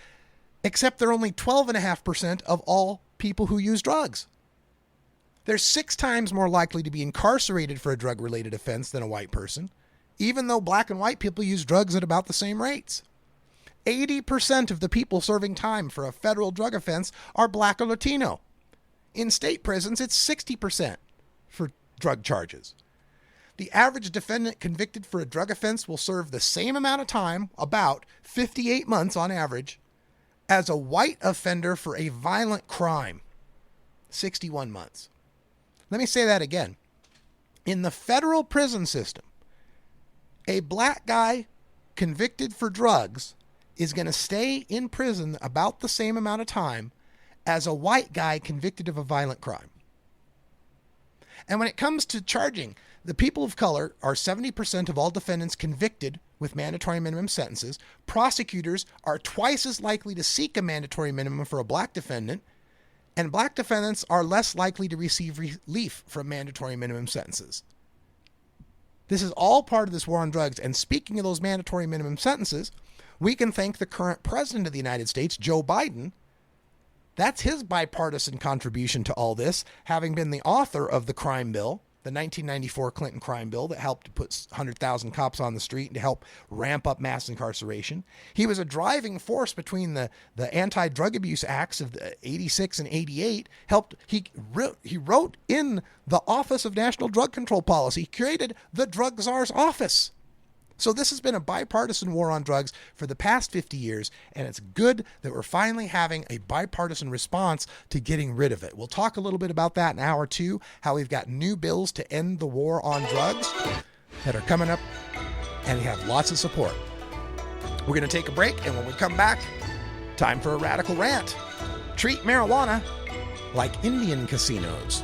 except they're only 12.5% of all people who use drugs. They're 6 times more likely to be incarcerated for a drug-related offense than a white person, even though black and white people use drugs at about the same rates. 80% of the people serving time for a federal drug offense are black or Latino. In state prisons, it's 60% for drug charges. The average defendant convicted for a drug offense will serve the same amount of time, about 58 months on average, as a white offender for a violent crime, 61 months. Let me say that again. In the federal prison system, a black guy convicted for drugs is going to stay in prison about the same amount of time as a white guy convicted of a violent crime. And when it comes to charging, the people of color are 70% of all defendants convicted with mandatory minimum sentences. Prosecutors are twice as likely to seek a mandatory minimum for a black defendant, and black defendants are less likely to receive relief from mandatory minimum sentences. This is all part of this war on drugs. And speaking of those mandatory minimum sentences, we can thank the current president of the United States, Joe Biden. That's his bipartisan contribution to all this, having been the author of the crime bill, the 1994 Clinton crime bill that helped to put 100,000 cops on the street and to help ramp up mass incarceration. He was a driving force between the anti-drug abuse acts of 86 and 88. He wrote in the Office of National Drug Control Policy, created the Drug Czar's office. So this has been a bipartisan war on drugs for the past 50 years, and it's good that we're finally having a bipartisan response to getting rid of it. We'll talk a little bit about that in hour 2, how we've got new bills to end the war on drugs that are coming up, and we have lots of support. We're going to take a break, and when we come back, time for a radical rant. Treat marijuana like Indian casinos.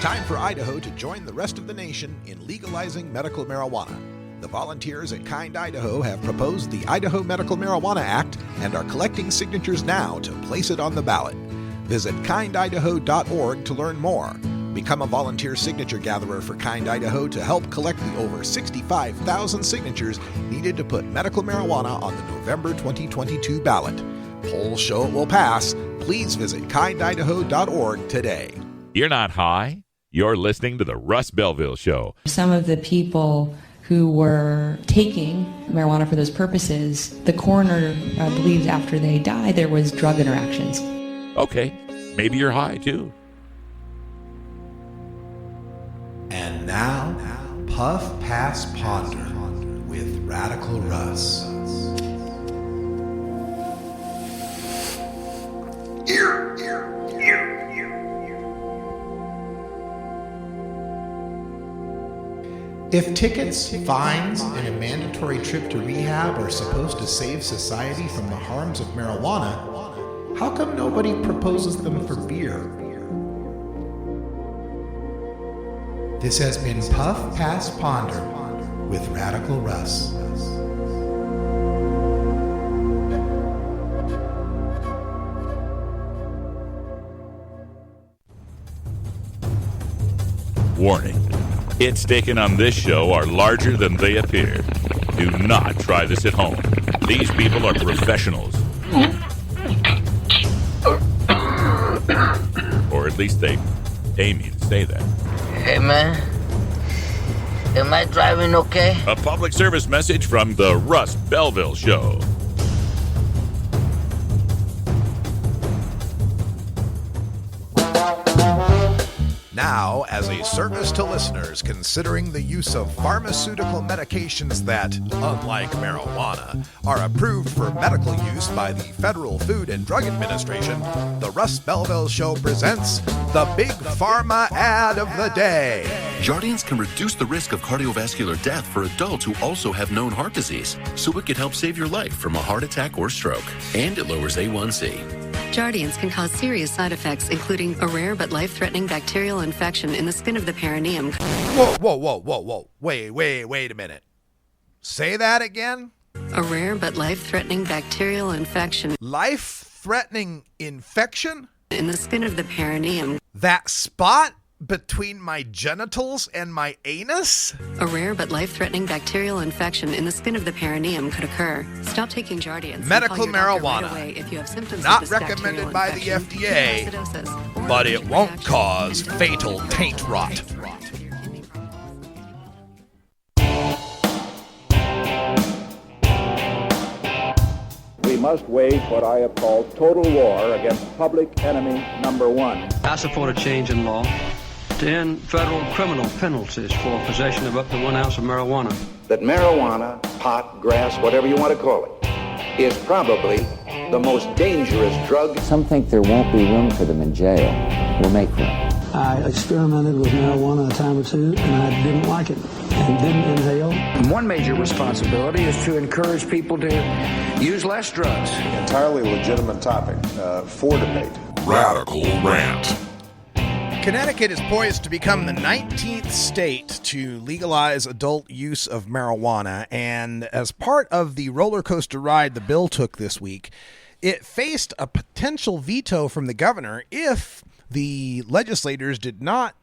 Time for Idaho to join the rest of the nation in legalizing medical marijuana. The volunteers at Kind Idaho have proposed the Idaho Medical Marijuana Act and are collecting signatures now to place it on the ballot. Visit kindidaho.org to learn more. Become a volunteer signature gatherer for Kind Idaho to help collect the over 65,000 signatures needed to put medical marijuana on the November 2022 ballot. Polls show it will pass. Please visit kindidaho.org today. You're not high? You're listening to the Russ Belville Show. Some of the people who were taking marijuana for those purposes, the coroner believed after they died there was drug interactions. Okay, maybe you're high too. And now, Puff Pass Ponder with Radical Russ. If tickets, fines, and a mandatory trip to rehab are supposed to save society from the harms of marijuana, how come nobody proposes them for beer? This has been Puff Pass Ponder with Radical Russ. Warning. Hits taken on this show are larger than they appear. Do not try this at home. These people are professionals. Or at least they aim you to say that. Hey, man. Am I driving okay? A public service message from the Russ Belville Show. Now, as a service to listeners considering the use of pharmaceutical medications that, unlike marijuana, are approved for medical use by the Federal Food and Drug Administration, the Russ Belville Show presents the Big Pharma Ad of the Day. Jardiance can reduce the risk of cardiovascular death for adults who also have known heart disease, so it could help save your life from a heart attack or stroke. And it lowers A1C. Jardiance can cause serious side effects, including a rare but life-threatening bacterial infection in the skin of the perineum. Whoa. Wait a minute. Say that again? A rare but life-threatening bacterial infection. Life-threatening infection? In the skin of the perineum. That spot between my genitals and my anus? A rare but life-threatening bacterial infection in the skin of the perineum could occur. Stop taking Jardiance. Medical marijuana. Right away if you have symptoms not of this recommended by the FDA, acidosis, but it won't cause fatal taint rot. We must wage what I have called total war against public enemy number one. I support a change in law to end federal criminal penalties for possession of up to 1 ounce of marijuana. That marijuana, pot, grass, whatever you want to call it, is probably the most dangerous drug. Some think there won't be room for them in jail. We'll make room. I experimented with marijuana a time or two, and I didn't like it and didn't inhale. One major responsibility is to encourage people to use less drugs. Entirely legitimate topic for debate. Radical Rant. Connecticut is poised to become the 19th state to legalize adult use of marijuana, and as part of the roller coaster ride the bill took this week, it faced a potential veto from the governor if the legislators did not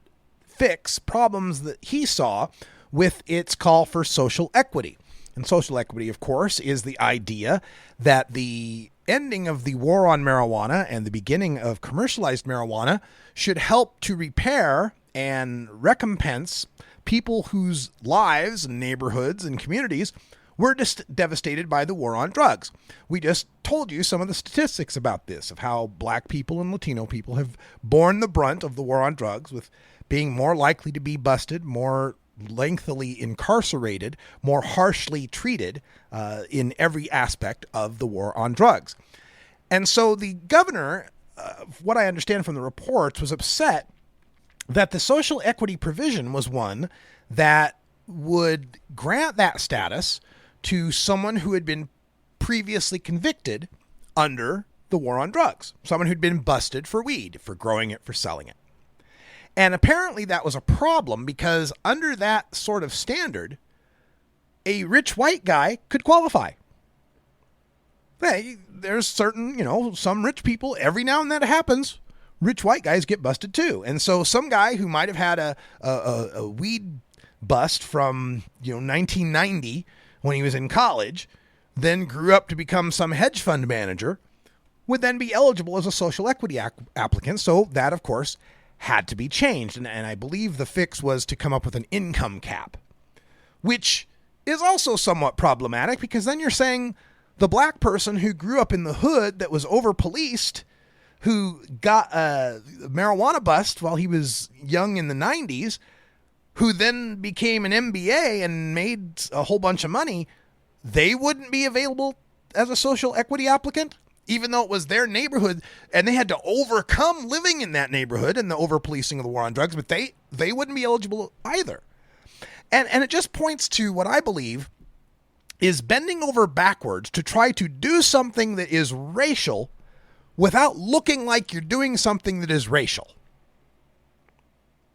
fix problems that he saw with its call for social equity. And social equity, of course, is the idea that the ending of the war on marijuana and the beginning of commercialized marijuana should help to repair and recompense people whose lives and neighborhoods and communities were devastated by the war on drugs. We just told you some of the statistics about this, of how black people and Latino people have borne the brunt of the war on drugs, with being more likely to be busted, more lengthily incarcerated, more harshly treated in every aspect of the war on drugs. And so the governor, what I understand from the reports, was upset that the social equity provision was one that would grant that status to someone who had been previously convicted under the war on drugs, someone who'd been busted for weed, for growing it, for selling it. And apparently that was a problem because under that sort of standard, a rich white guy could qualify. Hey, there's certain, some rich people, every now and then it happens, rich white guys get busted too. And so some guy who might have had a weed bust from, 1990 when he was in college, then grew up to become some hedge fund manager, would then be eligible as a social equity applicant. So that, of course, had to be changed. And I believe the fix was to come up with an income cap, which is also somewhat problematic because then you're saying the black person who grew up in the hood that was over-policed, who got a marijuana bust while he was young in the 90s, who then became an MBA and made a whole bunch of money, they wouldn't be available as a social equity applicant, even though it was their neighborhood and they had to overcome living in that neighborhood and the over-policing of the war on drugs, but they wouldn't be eligible either. And it just points to what I believe is bending over backwards to try to do something that is racial without looking like you're doing something that is racial.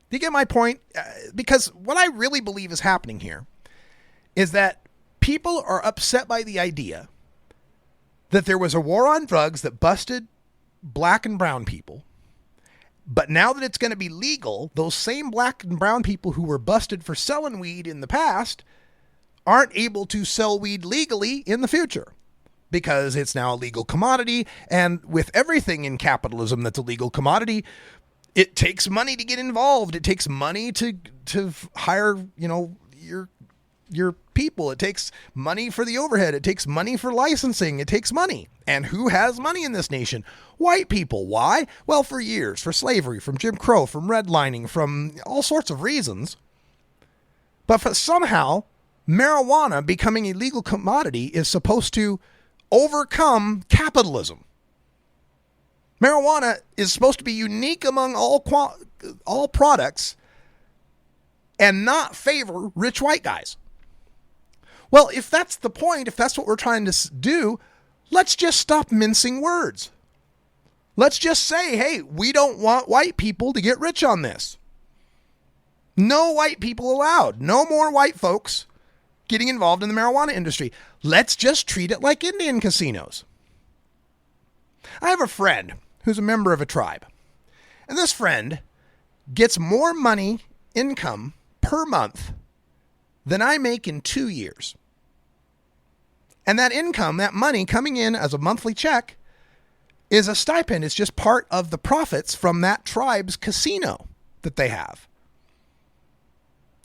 Do you get my point? Because what I really believe is happening here is that people are upset by the idea that there was a war on drugs that busted black and brown people. But now that it's going to be legal, those same black and brown people who were busted for selling weed in the past aren't able to sell weed legally in the future because it's now a legal commodity. And with everything in capitalism that's a legal commodity, it takes money to get involved. It takes money to hire, your people. It takes money for the overhead. It takes money for licensing. It takes money. And who has money in this nation? White people. Why? Well, for years, for slavery, from Jim Crow, from redlining, from all sorts of reasons. But for somehow, marijuana becoming a legal commodity is supposed to overcome capitalism. Marijuana is supposed to be unique among all products and not favor rich white guys. Well, if that's the point, if that's what we're trying to do, let's just stop mincing words. Let's just say, hey, we don't want white people to get rich on this. No white people allowed. No more white folks getting involved in the marijuana industry. Let's just treat it like Indian casinos. I have a friend who's a member of a tribe. And this friend gets more money, income, per month than I make in 2 years. And that income, that money coming in as a monthly check is a stipend. It's just part of the profits from that tribe's casino that they have.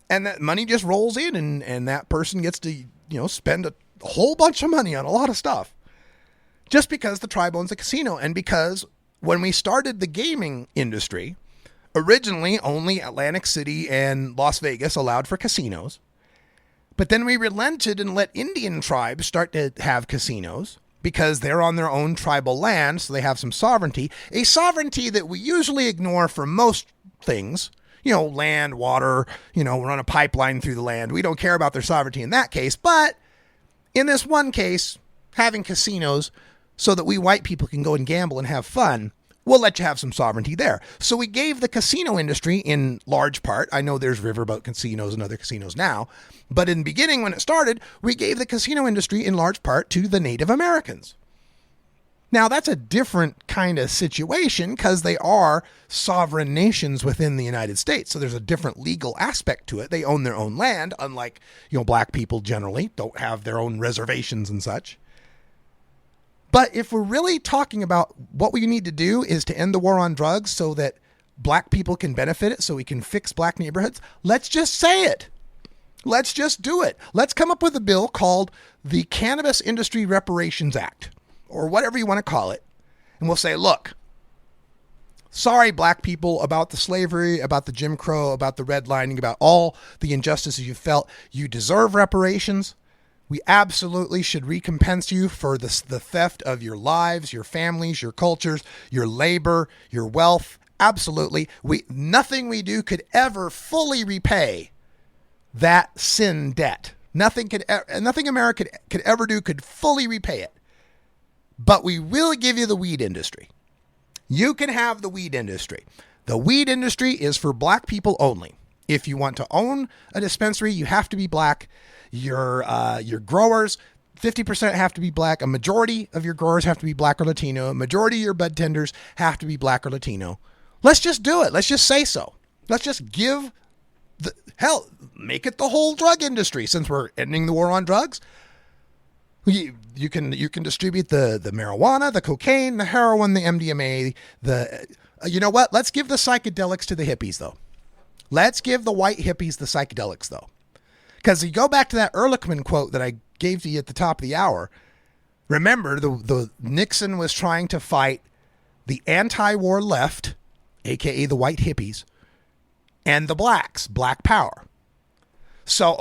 And that money just rolls in and that person gets to, spend a whole bunch of money on a lot of stuff just because the tribe owns a casino. And because when we started the gaming industry, originally only Atlantic City and Las Vegas allowed for casinos. But then we relented and let Indian tribes start to have casinos because they're on their own tribal land, so they have some sovereignty. A sovereignty that we usually ignore for most things. Land, water, run a pipeline through the land. We don't care about their sovereignty in that case. But in this one case, having casinos so that we white people can go and gamble and have fun, we'll let you have some sovereignty there. So we gave the casino industry in large part. I know there's riverboat casinos and other casinos now. But in the beginning, when it started, we gave the casino industry in large part to the Native Americans. Now, that's a different kind of situation because they are sovereign nations within the United States. So there's a different legal aspect to it. They own their own land, unlike, black people generally don't have their own reservations and such. But if we're really talking about what we need to do is to end the war on drugs so that black people can benefit it, so we can fix black neighborhoods, let's just say it. Let's just do it. Let's come up with a bill called the Cannabis Industry Reparations Act, or whatever you want to call it. And we'll say, look, sorry, black people, about the slavery, about the Jim Crow, about the redlining, about all the injustices you felt. You deserve reparations. We absolutely should recompense you for the theft of your lives, your families, your cultures, your labor, your wealth. Absolutely. Nothing we do could ever fully repay that sin debt. Nothing America could ever do could fully repay it. But we will give you the weed industry. You can have the weed industry. The weed industry is for black people only. If you want to own a dispensary, you have to be black. Your growers, 50% have to be black. A majority of your growers have to be black or Latino. A majority of your bud tenders have to be black or Latino. Let's just do it. Let's just say so. Let's just make it the whole drug industry. Since we're ending the war on drugs, you can distribute the marijuana, the cocaine, the heroin, the MDMA, the You know what? Let's give the psychedelics to the hippies, though. Let's give the white hippies the psychedelics, though. Because you go back to that Ehrlichman quote that I gave to you at the top of the hour. Remember, the Nixon was trying to fight the anti-war left, a.k.a. the white hippies, and the blacks, black power. So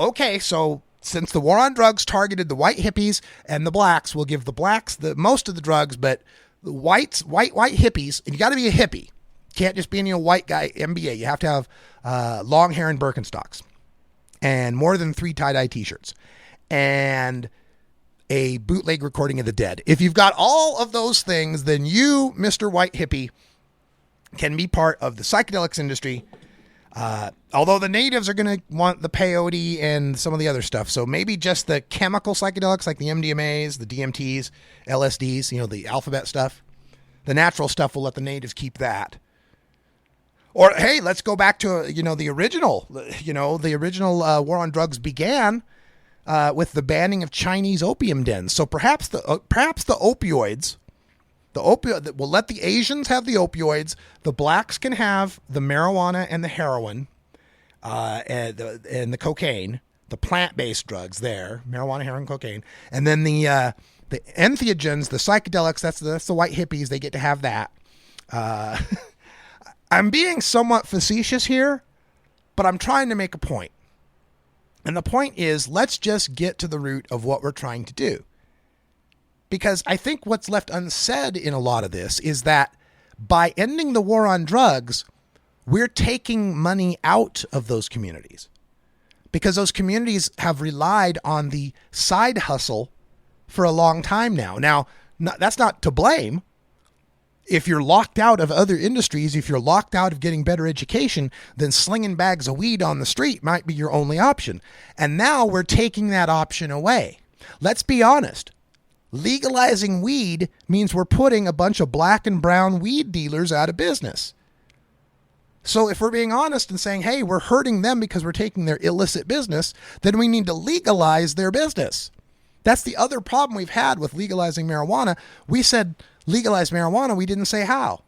since the war on drugs targeted the white hippies and the blacks, we'll give the blacks the most of the drugs, but the white hippies, and you got to be a hippie. You can't just be any white guy MBA. You have to have long hair and Birkenstocks and more than 3 tie-dye t-shirts and a bootleg recording of the Dead. If you've got all of those things, then you, Mr. White Hippie, can be part of the psychedelics industry. Although the natives are going to want the peyote and some of the other stuff. So maybe just the chemical psychedelics like the MDMAs, the DMTs, LSDs, the alphabet stuff. The natural stuff, we'll let the natives keep that. Or, hey, let's go back to, the original. The original war on drugs began with the banning of Chinese opium dens. So perhaps the opioids, we'll let the Asians have the opioids. The blacks can have the marijuana and the heroin and the cocaine, the plant-based drugs there, marijuana, heroin, cocaine. And then the entheogens, the psychedelics, that's the white hippies. They get to have that. I'm being somewhat facetious here, but I'm trying to make a point. And the point is, let's just get to the root of what we're trying to do. Because I think what's left unsaid in a lot of this is that by ending the war on drugs, we're taking money out of those communities. Because those communities have relied on the side hustle for a long time now. Now, that's not to blame. If you're locked out of other industries, if you're locked out of getting better education, then slinging bags of weed on the street might be your only option. And now we're taking that option away. Let's be honest. Legalizing weed means we're putting a bunch of black and brown weed dealers out of business. So if we're being honest and saying, hey, we're hurting them because we're taking their illicit business, then we need to legalize their business. That's the other problem we've had with legalizing marijuana. We said legalize marijuana. We didn't say how.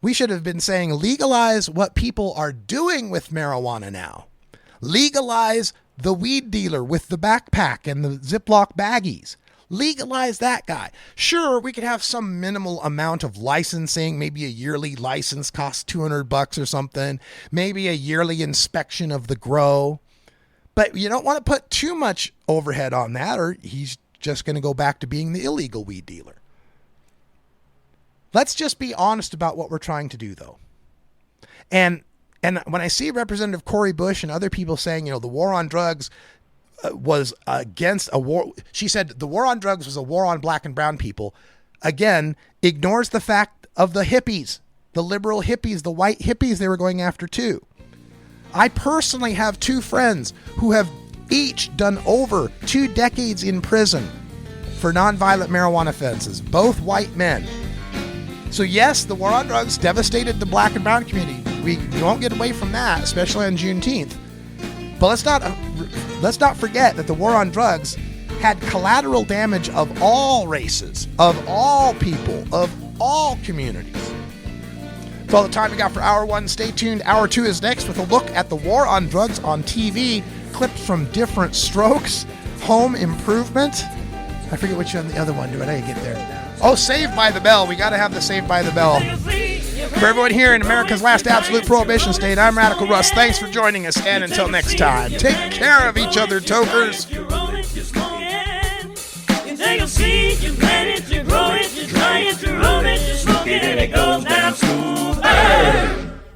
We should have been saying legalize what people are doing with marijuana now. Legalize the weed dealer with the backpack and the Ziploc baggies. Legalize that guy. Sure, we could have some minimal amount of licensing. Maybe a yearly license costs $200 or something. Maybe a yearly inspection of the grow. But you don't want to put too much overhead on that, or he's just going to go back to being the illegal weed dealer. Let's just be honest about what we're trying to do, though. And when I see Representative Cori Bush and other people saying, the war on drugs was against a war. She said the war on drugs was a war on black and brown people. Again, ignores the fact of the hippies, the liberal hippies, the white hippies they were going after too. I personally have 2 friends who have each done over 2 decades in prison for nonviolent marijuana offenses, both white men. So yes, the war on drugs devastated the black and brown community. We won't get away from that, especially on Juneteenth. But let's not forget that the war on drugs had collateral damage of all races, of all people, of all communities. That's all the time we got for Hour 1. Stay tuned. Hour 2 is next with a look at the war on drugs on TV, clips from different strokes, home improvement. I forget which one the other one. Did I get there? Oh, Saved by the Bell. We got to have the Saved by the Bell. For everyone here in America's last absolute prohibition state, I'm Radical Russ. Thanks for joining us, and until next time, take care of each other, tokers. You take a seed, you plant it, you grow it, you dry it, you roll it, you smoke it, and it goes down smooth.